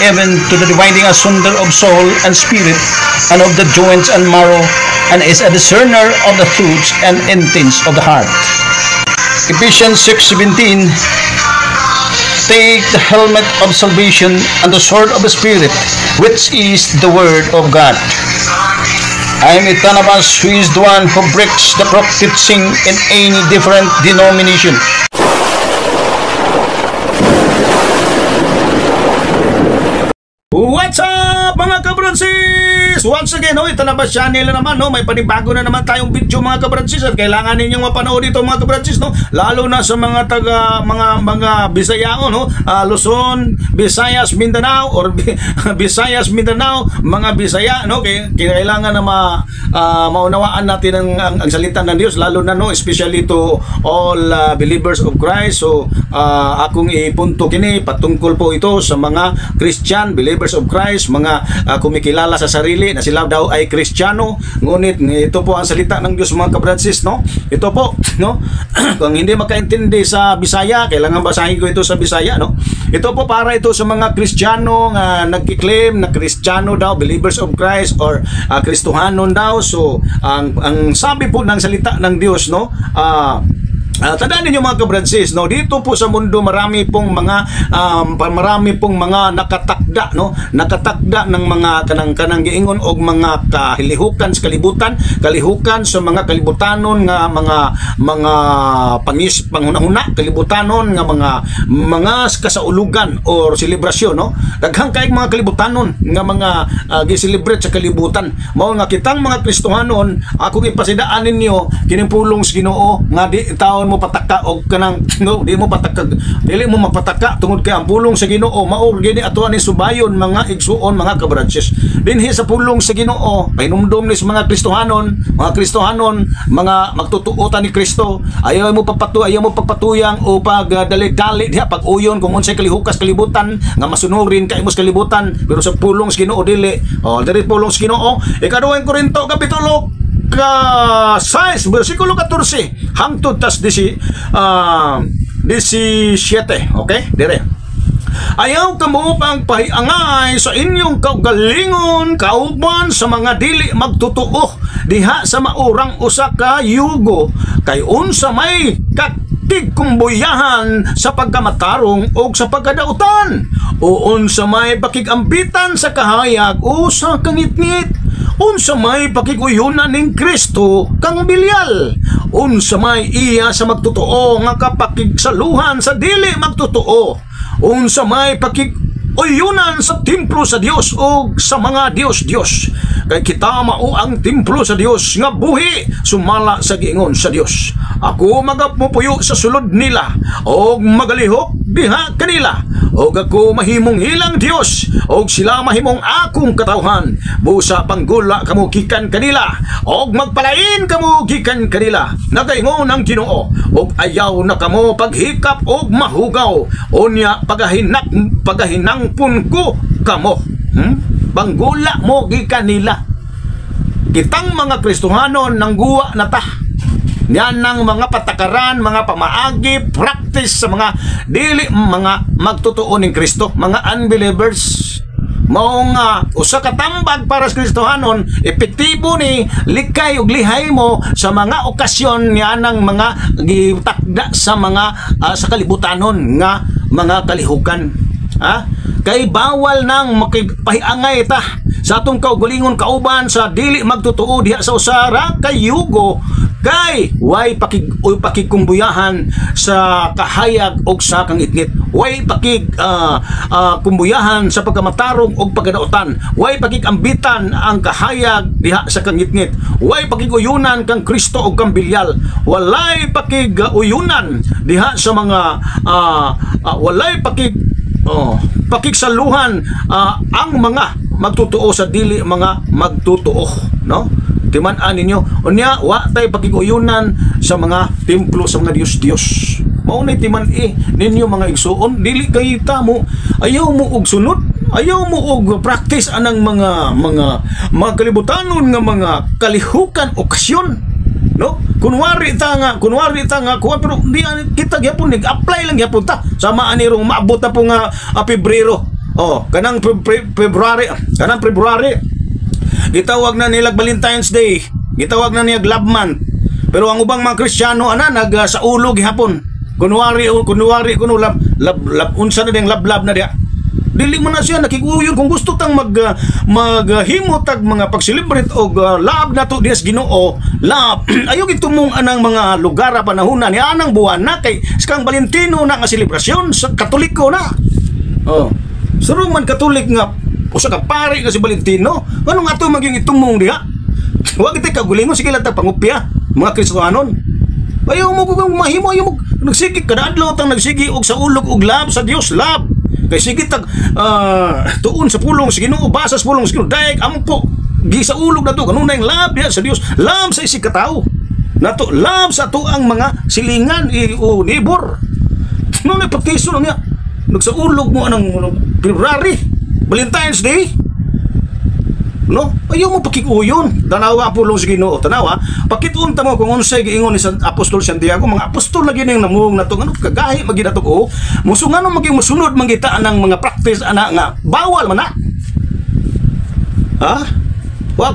even to the dividing asunder of soul and spirit, and of the joints and marrow, and is a discerner of the thoughts and intents of the heart. Ephesians 6:17. Take the helmet of salvation and the sword of the Spirit, which is the word of God. I am Itanabas, who is the one who breaks the crooked teaching in any different denomination. What's up mga kabransis? Once again, Itanabas channel na naman, may panibago na naman tayong video mga kabransis, at kailangan ninyong mapanood ito mga kabransis, lalo na sa mga taga mga Bisayao, Luzon, Visayas, Mindanao, or Visayas, Mindanao, mga Bisaya, kailangan na maunawaan natin ang salita ng Diyos, lalo na especially to all believers of Christ. So akong ipunto kini patungkol po ito sa mga Christian believers of Christ, mga kumikilala sa sarili na sila daw ay Kristiyano, ngunit ito po ang salita ng Diyos mga kabransis, ito po, kung hindi makaintindi sa Bisaya, kailangan basahin ko ito sa Bisaya, ito po para ito sa mga Kristiyano nga nagki-claim na Kristiyano daw, believers of Christ, or Kristohanon daw. So ang sabi po ng salita ng Diyos, tandaan ninyo mga kabransis, dito po sa mundo marami pong mga nakatakda, nakatakda ng mga kanang giingon og mga kahilihukan sa kalihukan sa mga kalibutanon nga mga panghunahuna, kalibutanon nga mga kasaulugan or selebrasyon, daghang kay mga kalibutanon nga mga gi-celebrate sa kalibutan. Mao nga kitang mga Kristohanon, ako ipasidaan ninyo kining pulong sa Ginoo nga di taon mo pataka og kanang dili mo mapataka tungod kay ang pulong sa Ginoo mao gini atuan ni subayon mga igsuon mga kabranches. Dinhi sa pulong sa Ginoo pahinumdom ni sa mga Kristohanon, mga magtutuotan ni Kristo, ayaw mo pagpatuyang o pagdali-dali diha pag-uyon kung unsay kalihukas kalibutan nga masunurin kay imos kalibutan, pero sa pulong sa Ginoo dili. Diri pulong sa Ginoo, ikaduhang Korinto kapitulo 6 versikulo 14 hangtod tas 17. Okay, dire. Ayaw kamo pang pahiangay sa inyong kaugalingon kauban sa mga dili magtutuo diha sa maurang usa ka yugo, kay unsa may tigkumbuyahan sa pagkamatarong o sa pagkadautan, o unsa may pakigambitan sa kahayag o sa kangitngit, unsa may pakiguyunan ning Kristo kang bilyal, unsa may iya sa magtotoo nga kapakigsaluhan sa dili magtotoo, unsa may pakiguyunan sa templo sa Dios o sa mga Dios, kay kita mao ang templo sa Dios nga buhi sumala sa giingon sa Dios. Ako magapupuyo sa sulod nila og magalihok diha kanila, og ako mahimong ilang Dios og sila mahimong akong katawhan. Busa panggula kamo gikan kanila og magpalain kamo gikan kanila, nagaingon ang Ginoo, og ayaw na kamo paghikap og mahugaw, unya pagahinangpon ko kamo. Panggula mo gikan nila. Kitang mga Kristohanon nangguwa na ta yan ng mga patakaran, mga pamaagi, practice sa mga dili mga magtutuo ning Kristo, mga unbelievers. Mao nga usa ka tambag para sa Kristohanon, epektibo ni likay ug lihay mo sa mga okasyon nianang mga gitakda sa mga sa kalibutanon nga mga kalihukan. Kay bawal nang makipahiangay ta sa atong kaugalingon kauban sa dili magtutuo diha sa usara kay yugo, kay way pakigkumbuyahan sa kahayag og sa kangitngit, way kumbuyahan sa pagkamatarong og pagkadautan, way pakigambitan ang kahayag diha sa kangitngit, way pakiguyunan kang Kristo og kang bilyal, walay pakiguyunan diha sa mga walay pakigsaluhan ang mga magtutuo sa dili mga magtutuo, timan-an ninyo unya wa tay pakiguyunan sa mga templo sa mga Dios. Mao nay timan-i ninyo mga igsuon, dili kay mo ayaw mo og sunod, ayaw mo og practice anang mga kalibutanon nga mga kalihukan okasyon, kunwari ta nga pero di kita gyapon nag-apply lang gyapon ta sama anirong maabot na po nga Pebrero, Oh, kanang February gitawag na nilag Valentine's Day, gitawag na nilag Love Month. Pero ang ubang mga Kristiyano nag sa ulo gihapon. Kunwari kuno love unsa na ding love na dia. Dili man na siya nakiguyon kung gusto tang maghimo tag mga pag-celebrate og love nato dias Ginoo. Love ayo gitumong anang mga lugar panahona ni anang buwan na kay skang Valentino na nga selebrasyon sa Katoliko na. Oh. Suro man Katolik nga usa ka pare nga si Valentino. Ano nga to maging itumong diha? Wa kita kagulingon sige lang ta pangupya mga Kristiyanon. Ayaw mo kung mahimo ayaw mo nagsigi kada adlaw tang nagsigi og sa ulog og love sa Dios love. Kay sige tag tuon sa pulong sa Ginoo basa sa pulong sa Ginoo daig ampo gi sa ulog nato kanunay love diha sa Dios love sa isig katao nato love sa to ang mga silingan o neighbor no na petiso niya nagsaulog mo anang February Valentine's Day no ayaw mo pakikuyon tanawa pulong sa Ginoo tanawa pakitunta mo kung unsay giingon ni Apostol Santiago mga apostol lagi ning namung nato ano kagahi magi nato ko musungano maging musunod mangita anang mga practice ana nga bawal man na ha wa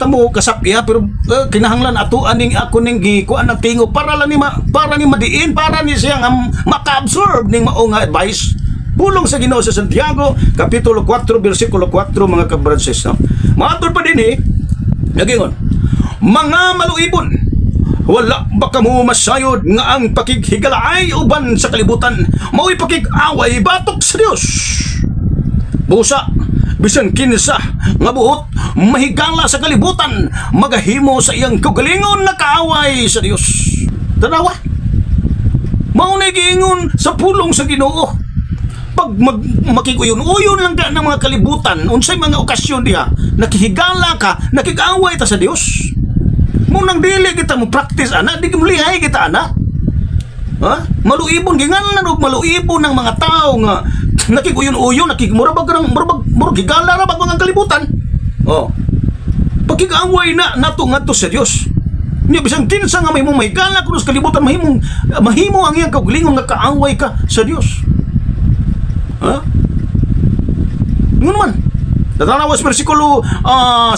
mo kasapya pero kinahanglan ato aning ako ning gikuan ang tingo para ni madiin para ni siyang maka-absorb ning mao nga advice pulong sa Ginoo sa Santiago kapitulo 4 bersikulo 4 mga kabranses no maatod pa din nagingon mga maluibon wala baka mo masayod nga ang pakighigalaay uban sa kalibutan mao'y pakig-away batok sa Dios busa bisan kinsa nga buot mahigala sa kalibutan magahimo sa iyang kaugalingon na kaaway sa Dios tanawa mao na giingon sa pulong sa Ginoo pag makiguyon-uyon lang ka ng mga kalibutan unsay mga okasyon diha nakihigala ka nakig-away ta sa Dios mo nang dili kita mo practice ana di mo lihay kita ana ha maluibon gingalan og maluibon ng mga tao nga nakiguyon-uyon nakigmurabag higala ra bag mga kalibutan oh pagkig-away na nato ngadto sa Dios niya bisan kinsa nga mahimong mahigala kuno sa kalibutan mahimo ang iyang kaugalingon nga kaaway ka sa Dios. Ha? Yun naman. Natanawas versikulo 5.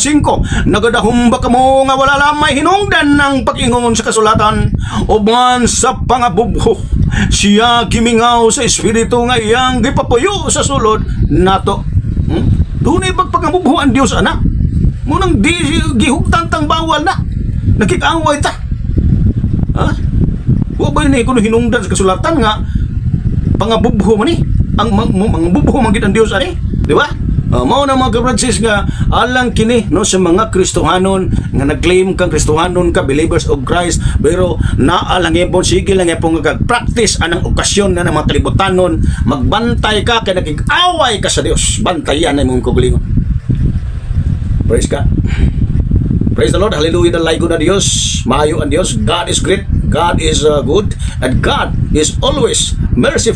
Nagadahom ba ka mo nga wala lamay hinungdan ng pag-ingon sa kasulatan uban sa pangabubho siya gimingaw sa espiritu nga iyang gipapuyo sa sulod nato. Dunay pagpangabubho ang Dios ana. Munang di gihugtang bawal na. Nakik-away ta. Ha? Wa ba ni kuno hinungdan sa kasulatan nga pangabubho man ni? Ang bubuho man gid ang Dios ani, di ba? Mao na mga kabransis nga alang kini no sa mga Kristohanon nga nag-claim kang Kristohanon ka believers of Christ pero naalang ipon sige lang ipon nga practice anang okasyon na ng mga kalibutanon magbantay ka kay nakig-away ka sa Dios bantayan na imong kaugalingon. Praise God. Praise the Lord. Hallelujah. Dalay ko na Dios. Maayo ang Dios. God is great. God is good and God is always merciful.